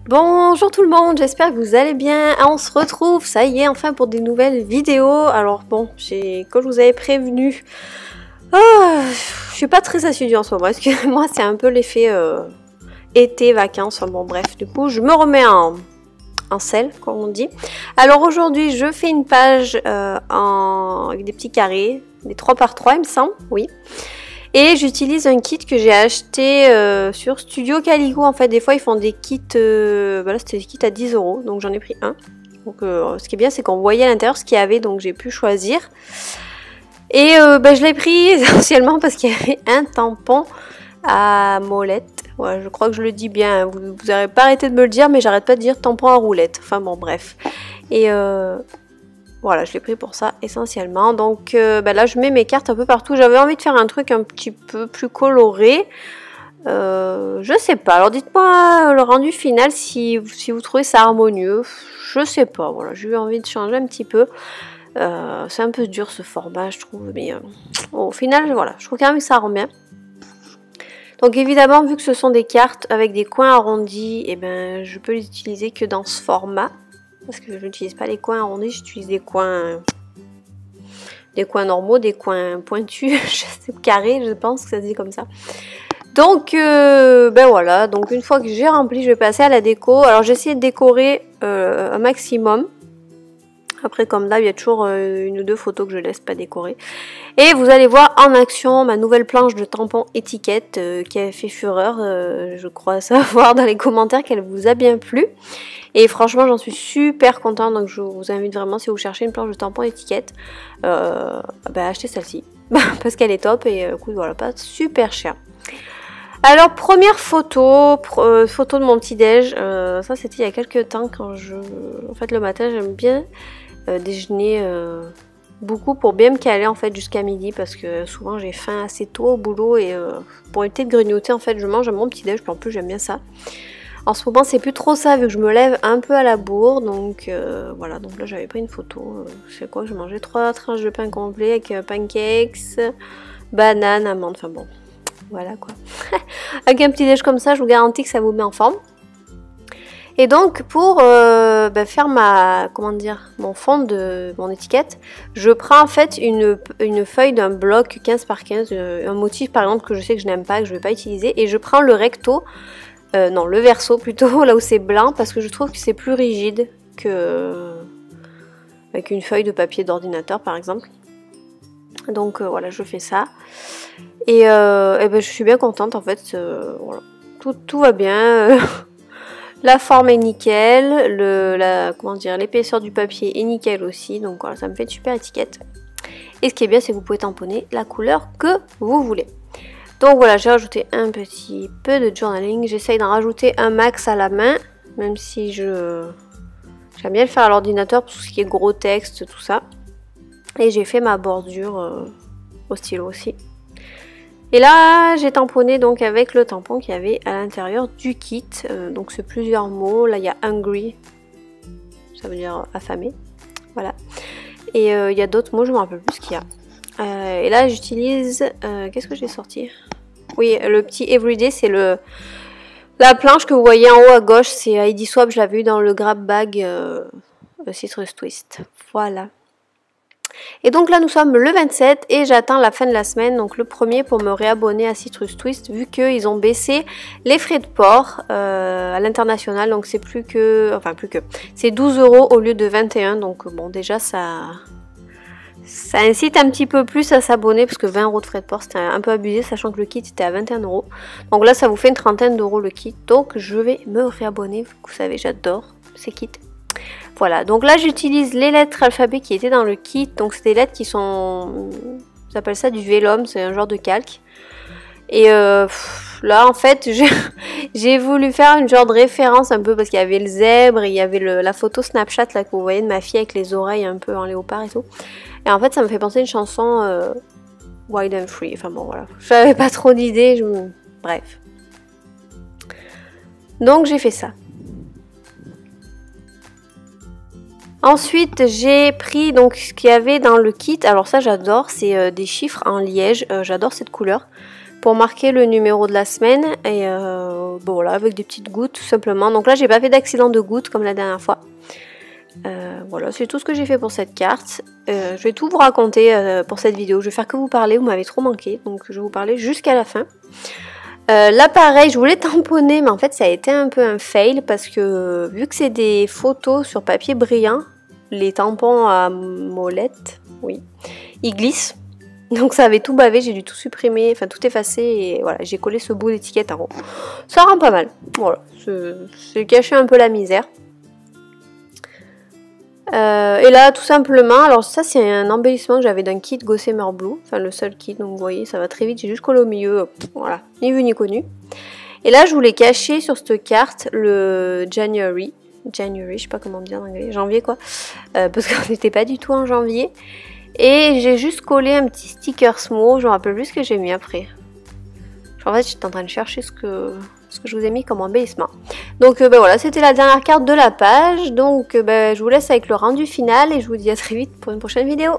Bonjour tout le monde, j'espère que vous allez bien. On se retrouve, ça y est, enfin pour des nouvelles vidéos. Alors bon, comme je vous avais prévenu, je suis pas très assidue en ce moment. Excusez-moi, c'est un peu l'effet été, vacances, enfin bon bref. Du coup, je me remets en selle, comme on dit. Alors aujourd'hui, je fais une page avec des petits carrés, des 3 par 3 il me semble, oui. Et j'utilise un kit que j'ai acheté sur Studio Calico. En fait, des fois, ils font des kits... voilà, c'était des kits à 10 €. Donc, j'en ai pris un. Donc, ce qui est bien, c'est qu'on voyait à l'intérieur ce qu'il y avait. Donc, j'ai pu choisir. Et je l'ai pris essentiellement parce qu'il y avait un tampon à molette. Ouais, je crois que je le dis bien. Vous n'arrêtez pas arrêté de me le dire, mais j'arrête pas de dire tampon à roulette. Enfin, bon, bref. Et... voilà, je l'ai pris pour ça essentiellement. Donc là, je mets mes cartes un peu partout. J'avais envie de faire un truc un petit peu plus coloré. Je sais pas. Alors dites-moi le rendu final si vous trouvez ça harmonieux. Je sais pas. Voilà, j'ai eu envie de changer un petit peu. C'est un peu dur ce format, je trouve. Mais au final, voilà, je trouve quand même que ça rend bien. Donc évidemment, vu que ce sont des cartes avec des coins arrondis, et ben je peux les utiliser que dans ce format. Parce que je n'utilise pas les coins arrondis, j'utilise des coins normaux, des coins pointus, carrés, je pense que ça se dit comme ça. Donc, voilà, donc une fois que j'ai rempli, je vais passer à la déco. Alors j'ai essayé de décorer un maximum. Après, comme d'hab, il y a toujours une ou deux photos que je laisse pas décorer. Et vous allez voir en action ma nouvelle planche de tampons étiquette qui a fait fureur. Je crois savoir dans les commentaires qu'elle vous a bien plu. Et franchement, j'en suis super contente. Donc, je vous invite vraiment, si vous cherchez une planche de tampons étiquette, achetez celle-ci. Parce qu'elle est top et écoute, voilà, pas super cher. Alors, première photo de mon petit-déj. Ça, c'était il y a quelques temps quand en fait, le matin, j'aime bien déjeuner beaucoup pour bien me caler en fait jusqu'à midi parce que souvent j'ai faim assez tôt au boulot et pour éviter de grignoter en fait je mange mon petit déj puis en plus j'aime bien ça. En ce moment c'est plus trop ça vu que je me lève un peu à la bourre donc voilà, donc là j'avais pris une photo. C'est quoi, je mangeais 3 tranches de pain complet avec pancakes, bananes, amandes, enfin bon voilà quoi. Avec un petit déj comme ça je vous garantis que ça vous met en forme. Et donc pour faire mon fond de mon étiquette, je prends en fait une feuille d'un bloc 15 par 15, un motif par exemple que je sais que je n'aime pas, que je ne vais pas utiliser, et je prends le recto, le verso plutôt, là où c'est blanc, parce que je trouve que c'est plus rigide qu'avec une feuille de papier d'ordinateur par exemple. Donc voilà, je fais ça. Et je suis bien contente en fait, voilà. Tout va bien. La forme est nickel, l'épaisseur du papier est nickel aussi, donc voilà, ça me fait une super étiquette. Et ce qui est bien, c'est que vous pouvez tamponner la couleur que vous voulez. Donc voilà, j'ai rajouté un petit peu de journaling, j'essaye d'en rajouter un max à la main, même si j'aime bien le faire à l'ordinateur pour tout ce qui est gros texte, tout ça. Et j'ai fait ma bordure au stylo aussi. Et là, j'ai tamponné donc avec le tampon qu'il y avait à l'intérieur du kit. Donc c'est plusieurs mots. Là, il y a hungry, ça veut dire affamé. Voilà. Et il y a d'autres mots, je ne me rappelle plus ce qu'il y a. Et là, j'utilise... qu'est-ce que j'ai sorti? Oui, le petit everyday, c'est la planche que vous voyez en haut à gauche. C'est Heidi Swap, je l'avais eu dans le grab bag Citrus Twist. Voilà. Et donc là nous sommes le 27 et j'attends la fin de la semaine, donc le 1er pour me réabonner à Citrus Twist vu qu'ils ont baissé les frais de port à l'international, donc c'est c'est 12 € au lieu de 21, donc bon déjà ça incite un petit peu plus à s'abonner parce que 20 € de frais de port c'était un peu abusé sachant que le kit était à 21 €. Donc là ça vous fait une trentaine d'euros le kit, donc je vais me réabonner, vous savez j'adore ces kits. Voilà, donc là j'utilise les lettres alphabet qui étaient dans le kit, donc c'est des lettres qui sont, j'appelle ça du vellum, c'est un genre de calque. Et là en fait j'ai voulu faire une genre de référence un peu parce qu'il y avait le zèbre, et il y avait la photo Snapchat là que vous voyez de ma fille avec les oreilles un peu en léopard et tout. Et en fait ça me fait penser à une chanson Wild and Free, enfin bon voilà, j'avais pas trop d'idées, bref. Donc j'ai fait ça. Ensuite, j'ai pris donc ce qu'il y avait dans le kit. Alors ça, j'adore. C'est des chiffres en liège. J'adore cette couleur. pour marquer le numéro de la semaine. Et bon voilà, avec des petites gouttes tout simplement. Donc là j'ai pas fait d'accident de gouttes comme la dernière fois. Voilà, c'est tout ce que j'ai fait pour cette carte. Je vais tout vous raconter pour cette vidéo. Je vais faire que vous parler, vous m'avez trop manqué. Donc je vais vous parler jusqu'à la fin. Là pareil, je voulais tamponner, mais en fait ça a été un peu un fail parce que vu que c'est des photos sur papier brillant, les tampons à molette, oui, ils glissent. Donc ça avait tout bavé, j'ai dû tout supprimer, enfin tout effacer et voilà, j'ai collé ce bout d'étiquette en haut. Ça rend pas mal, voilà, c'est caché un peu la misère. Et là tout simplement, alors ça c'est un embellissement que j'avais d'un kit Gossamer Blue, enfin le seul kit, donc vous voyez ça va très vite, j'ai juste collé au milieu, voilà, ni vu ni connu. Et là je voulais cacher sur cette carte le January, je sais pas comment dire en anglais, janvier quoi, parce qu'on n'était pas du tout en janvier. Et j'ai juste collé un petit sticker small, je me rappelle plus ce que j'ai mis après. En fait j'étais en train de chercher ce que je vous ai mis comme embellissement. Donc ben voilà, c'était la dernière carte de la page. Donc ben, je vous laisse avec le rendu final et je vous dis à très vite pour une prochaine vidéo.